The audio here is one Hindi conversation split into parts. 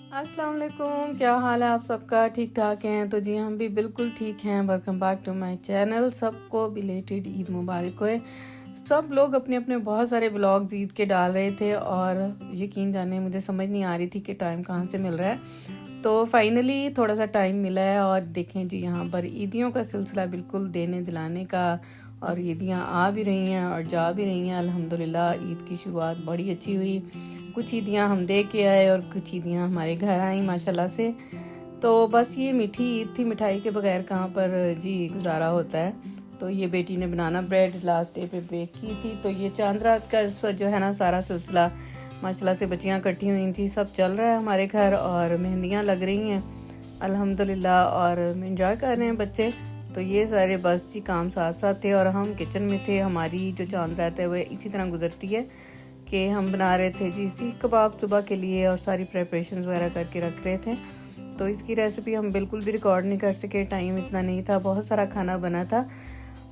अस्सलाम वालेकुम, क्या हाल है आप सबका? ठीक ठाक हैं? तो जी हम भी बिल्कुल ठीक हैं। Welcome back to my channel. सबको बिलेटेड ईद मुबारक होए। सब लोग अपने अपने बहुत सारे व्लॉग्स ईद के डाल रहे थे और यकीन जाने मुझे समझ नहीं आ रही थी कि टाइम कहाँ से मिल रहा है। तो फाइनली थोड़ा सा टाइम मिला है और देखें जी यहाँ पर ईदियों का सिलसिला बिल्कुल देने दिलाने का, और ईदियाँ आ भी रही हैं और जा भी रही हैं। अल्हम्दुलिल्लाह ईद की शुरुआत बड़ी अच्छी हुई। कुछ ईदियाँ हम दे के आए और कुछ ईदियाँ हमारे घर आई माशाल्लाह से। तो बस ये मीठी ईद थी, मिठाई के बगैर कहाँ पर जी गुजारा होता है। तो ये बेटी ने बनाना ब्रेड लास्ट डे पे बेक की थी। तो ये चांद रात का इस वक्त जो है ना सारा सिलसिला माशाल्लाह से बच्चियाँ इकट्ठी हुई थी, सब चल रहा है हमारे घर और मेहंदियाँ लग रही हैं अल्हम्दुलिल्लाह और एंजॉय कर रहे हैं बच्चे। तो ये सारे बस जी काम साथ साथ थे और हम किचन में थे। हमारी जो चांद रात है वह इसी तरह गुजरती है कि हम बना रहे थे जी सीख कबाब सुबह के लिए और सारी प्रेपरेशंस वगैरह करके रख रहे थे। तो इसकी रेसिपी हम बिल्कुल भी रिकॉर्ड नहीं कर सके, टाइम इतना नहीं था, बहुत सारा खाना बना था।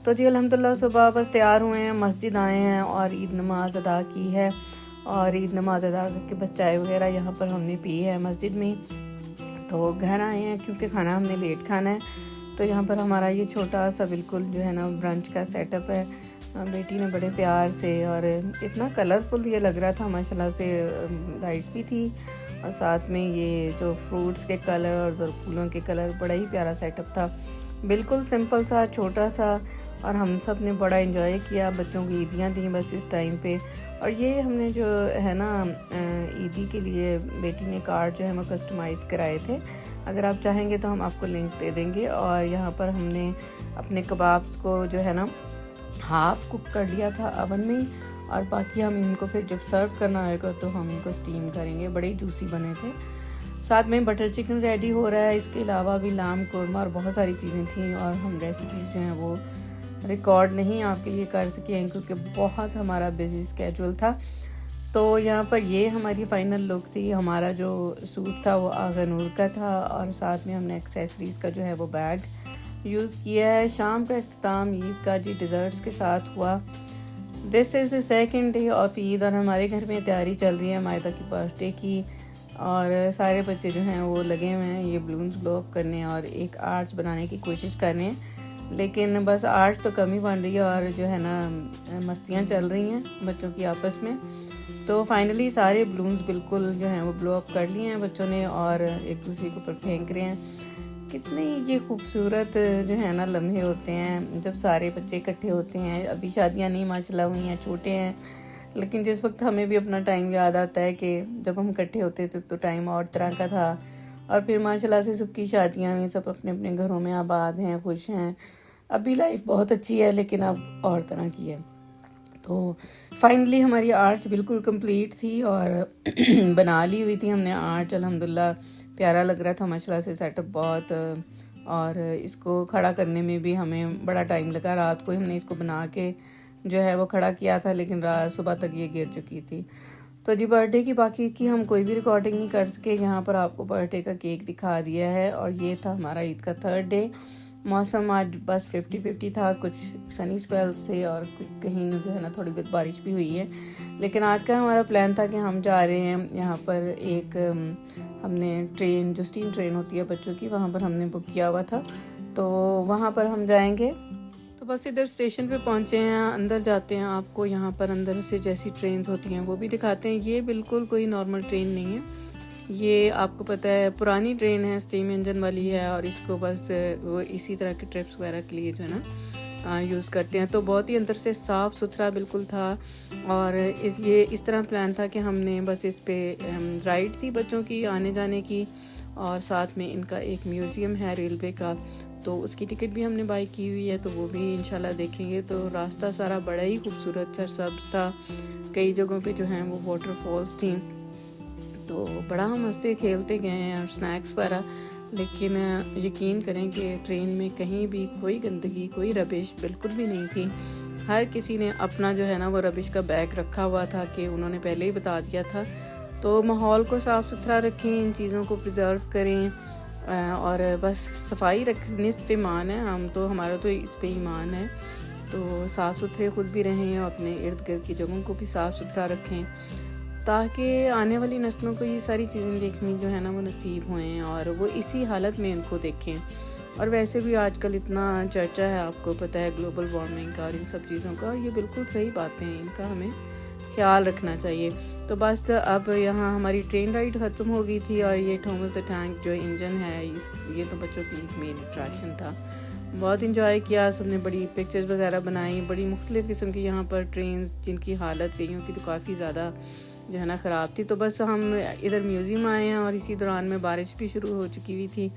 तो जी अल्हम्दुलिल्लाह सुबह बस तैयार हुए हैं, मस्जिद आए हैं और ईद नमाज अदा की है। और ईद नमाज अदा करके बस चाय वगैरह यहाँ पर हमने पी है मस्जिद में। तो घर आए हैं क्योंकि खाना हमने लेट खाना है। तो यहाँ पर हमारा ये छोटा सा बिल्कुल जो है ना ब्रंच का सेटअप है। बेटी ने बड़े प्यार से और इतना कलरफुल ये लग रहा था माशाल्लाह से, लाइट भी थी और साथ में ये जो फ्रूट्स के कलर और फूलों के कलर, बड़ा ही प्यारा सेटअप था। बिल्कुल सिंपल सा छोटा सा, और हम सब ने बड़ा एंजॉय किया। बच्चों की ईदियाँ थी बस इस टाइम पे। और ये हमने जो है ना ईदी के लिए बेटी ने कार्ड जो है वो कस्टमाइज़ कराए थे। अगर आप चाहेंगे तो हम आपको लिंक दे देंगे। और यहाँ पर हमने अपने कबाब्स को जो है ना हाफ कुक कर लिया था अवन में, और बाकी हम इनको फिर जब सर्व करना होगा तो हम इनको स्टीम करेंगे। बड़े जूसी बने थे। साथ में बटर चिकन रेडी हो रहा है। इसके अलावा भी लाम कोरमा और बहुत सारी चीज़ें थी और हम रेसिपीज़ जो हैं वो रिकॉर्ड नहीं आपके लिए कर सके हैं क्योंकि बहुत हमारा बिजी स्केड्यूल था। तो यहाँ पर ये हमारी फ़ाइनल लुक थी। हमारा जो सूट था वो आगा नूर का था और साथ में हमने एक्सेसरीज़ का जो है वो बैग यूज़ किया है। शाम का अख्ताम ईद का जी डिज़र्ट्स के साथ हुआ। This is the second day of Eid और हमारे घर में तैयारी चल रही है मायदा की बर्थडे की। और सारे बच्चे जो हैं वो लगे हुए हैं ये बलून्स ब्लो अप करने और एक आर्च बनाने की कोशिश कर रहे हैं, लेकिन बस आर्च तो कम ही बन रही है और जो है ना मस्तियाँ चल रही हैं बच्चों की आपस में। तो फाइनली सारे बलून्स बिल्कुल जो हैं वो ब्लो अप कर लिए हैं बच्चों ने और एक दूसरे के ऊपर फेंक रहे हैं। कितने ये खूबसूरत जो है ना लम्हे होते हैं जब सारे बच्चे इकट्ठे होते हैं। अभी शादियां नहीं माशाल्लाह हुई हैं, छोटे हैं, लेकिन जिस वक्त हमें भी अपना टाइम याद आता है कि जब हम इकट्ठे होते थे तो टाइम और तरह का था। और फिर माशाल्लाह से सबकी शादियां हुई, सब अपने अपने घरों में आबाद हैं, खुश हैं। अभी लाइफ बहुत अच्छी है लेकिन अब और तरह की है। तो फाइनली हमारी आर्च बिल्कुल कंप्लीट थी और बना ली हुई थी हमने आर्च। अल्हम्दुलिल्लाह प्यारा लग रहा था माशाल्लाह से सेटअप बहुत। और इसको खड़ा करने में भी हमें बड़ा टाइम लगा। रात को हमने इसको बना के जो है वो खड़ा किया था, लेकिन रात सुबह तक ये गिर चुकी थी। तो जी बर्थडे की बाकी की हम कोई भी रिकॉर्डिंग नहीं कर सके। यहाँ पर आपको बर्थडे का केक दिखा दिया है और ये था हमारा ईद का थर्ड डे। मौसम आज बस 50-50 था, कुछ सनी स्पेल्स थे और कहीं जो है ना थोड़ी बहुत बारिश भी हुई है। लेकिन आज का हमारा प्लान था कि हम जा रहे हैं यहाँ पर एक हमने ट्रेन, जो स्टीम ट्रेन होती है बच्चों की, वहाँ पर हमने बुक किया हुआ था, तो वहाँ पर हम जाएंगे। तो बस इधर स्टेशन पे पहुँचे हैं, अंदर जाते हैं, आपको यहाँ पर अंदर से जैसी ट्रेन होती हैं वो भी दिखाते हैं। ये बिल्कुल कोई नॉर्मल ट्रेन नहीं है, ये आपको पता है पुरानी ट्रेन है, स्टीम इंजन वाली है और इसको बस वो इसी तरह के ट्रिप्स वगैरह के लिए जो है ना यूज़ करते हैं। तो बहुत ही अंदर से साफ़ सुथरा बिल्कुल था। और इस तरह प्लान था कि हमने बस इस पे राइड थी बच्चों की आने जाने की, और साथ में इनका एक म्यूज़ियम है रेलवे का, तो उसकी टिकट भी हमने बाई की हुई है, तो वो भी इंशाल्लाह देखेंगे। तो रास्ता सारा बड़ा ही खूबसूरत सा सब्ज़ था। कई जगहों पे जो हैं वो वाटरफॉल्स थी, तो बड़ा हम हंसते खेलते गए हैं और स्नैक्स वगैरह। लेकिन यकीन करें कि ट्रेन में कहीं भी कोई गंदगी, कोई रबिश बिल्कुल भी नहीं थी। हर किसी ने अपना जो है ना वो रबिश का बैग रखा हुआ था कि उन्होंने पहले ही बता दिया था। तो माहौल को साफ़ सुथरा रखें, इन चीज़ों को प्रिजर्व करें और बस सफाई रखने से ईमान है। हमारा तो इस पे ईमान है। तो साफ़ सुथरे ख़ुद भी रहें और अपने इर्द गिर्द की जगहों को भी साफ़ सुथरा रखें। ताकि आने वाली नस्लों को ये सारी चीज़ें देखनी जो है ना वो नसीब होएं और वो इसी हालत में इनको देखें। और वैसे भी आजकल इतना चर्चा है, आपको पता है, ग्लोबल वार्मिंग का और इन सब चीज़ों का, और ये बिल्कुल सही बातें हैं, इनका हमें ख्याल रखना चाहिए। तो बस अब यहाँ हमारी ट्रेन राइड ख़त्म हो गई थी और ये थॉमस द टैंक जो इंजन है ये तो बच्चों की एक मेन अट्रैक्शन था। बहुत इंजॉय किया सबने, बड़ी पिक्चर्स वगैरह बनाई, बड़ी मुख्तलिफ़ किस्म की यहाँ पर ट्रेन्स जिनकी हालत कईयों की तो काफ़ी ज़्यादा जो है ना ख़राब थी। तो बस हम इधर म्यूज़ियम आए हैं और इसी दौरान में बारिश भी शुरू हो चुकी हुई थी,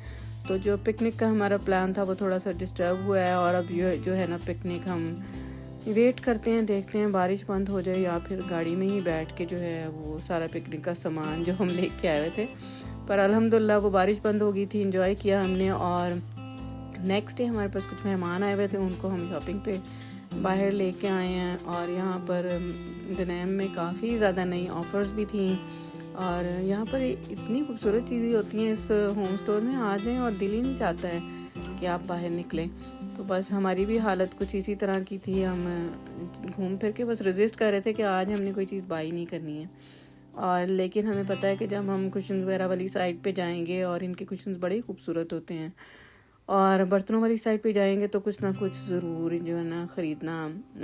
तो जो पिकनिक का हमारा प्लान था वो थोड़ा सा डिस्टर्ब हुआ है। और अब जो है ना पिकनिक हम वेट करते हैं, देखते हैं बारिश बंद हो जाए या फिर गाड़ी में ही बैठ के जो है वो सारा पिकनिक का सामान जो हम लेके आए हुए थे, पर अल्हम्दुलिल्लाह वो बारिश बंद हो गई थी, इंजॉय किया हमने। और नेक्स्ट डे हमारे पास कुछ मेहमान आए हुए थे, उनको हम शॉपिंग पे बाहर लेके आए हैं। और यहाँ पर दनैम में काफ़ी ज़्यादा नई ऑफ़र्स भी थी और यहाँ पर इतनी खूबसूरत चीज़ें होती हैं इस होम स्टोर में, आ जाएं और दिल ही नहीं चाहता है कि आप बाहर निकलें। तो बस हमारी भी हालत कुछ इसी तरह की थी, हम घूम फिर के बस रजिस्ट कर रहे थे कि आज हमने कोई चीज़ बाई नहीं करनी है। और लेकिन हमें पता है कि जब हम कुशन वगैरह वाली साइड पे जाएंगे, और इनके कुशन बड़े खूबसूरत होते हैं, और बर्तनों वाली साइड पे जाएंगे तो कुछ ना कुछ ज़रूर जो है ना ख़रीदना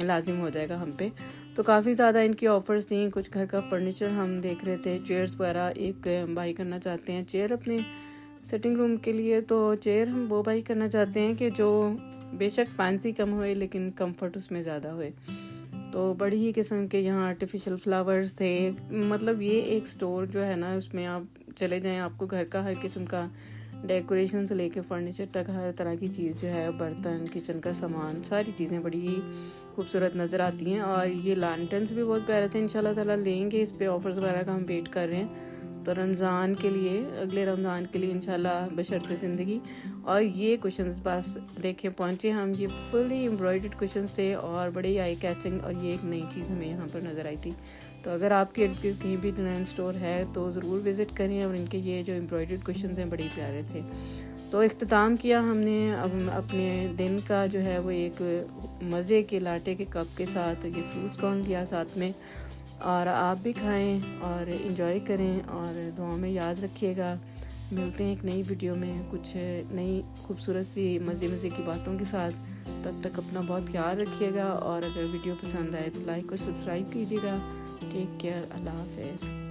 लाजिम हो जाएगा हम पे। तो काफ़ी ज़्यादा इनकी ऑफ़र्स थी। कुछ घर का फर्नीचर हम देख रहे थे, चेयर्स वगैरह एक बाई करना चाहते हैं, चेयर अपने सिटिंग रूम के लिए। तो चेयर हम वो बाई करना चाहते हैं कि जो बेशक फैंसी कम होए लेकिन कंफर्ट उसमें ज़्यादा होए। तो बड़ी ही किस्म के यहाँ आर्टिफिशियल फ्लावर्स थे। मतलब ये एक स्टोर जो है ना उसमें आप चले जाएं, आपको घर का हर किस्म का डेकोरेशन से लेके फर्नीचर तक हर तरह की चीज़ जो है, बर्तन, किचन का सामान, सारी चीज़ें बड़ी ही खूबसूरत नज़र आती हैं। और ये लैंटर्न्स भी बहुत प्यारे थे, इंशाल्लाह ताला लेंगे, इस पे ऑफ़र्स वगैरह का हम वेट कर रहे हैं। तो रमज़ान के लिए, अगले रमज़ान के लिए इंशाल्लाह बशर्ते ज़िंदगी। और ये कुशन्स बस देखें पहुँचे हम, ये फुली एम्ब्रॉयडर्ड कुशन्स थे और बड़े ही आई कैचिंग, और ये एक नई चीज़ हमें यहाँ पर नज़र आई थी। तो अगर आपके इर्द गिर्द कहीं भी डिज़ाइन स्टोर है तो ज़रूर विज़िट करें। और इनके ये जो एम्ब्रॉयडर्ड कुशन्स हैं बड़े प्यारे थे। तो इख्तिताम किया हमने अब अपने दिन का जो है वो एक मज़े के लाटे के कप के साथ, ये फ्रूट्स कॉर्न लिया साथ में। और आप भी खाएं और इन्जॉय करें और दुआ में याद रखिएगा। मिलते हैं एक नई वीडियो में कुछ नई खूबसूरत सी मज़े की बातों के साथ। तब तक अपना बहुत ख्याल रखिएगा और अगर वीडियो पसंद आए तो लाइक और सब्सक्राइब कीजिएगा। टेक केयर, अल्लाह हाफ़िज़।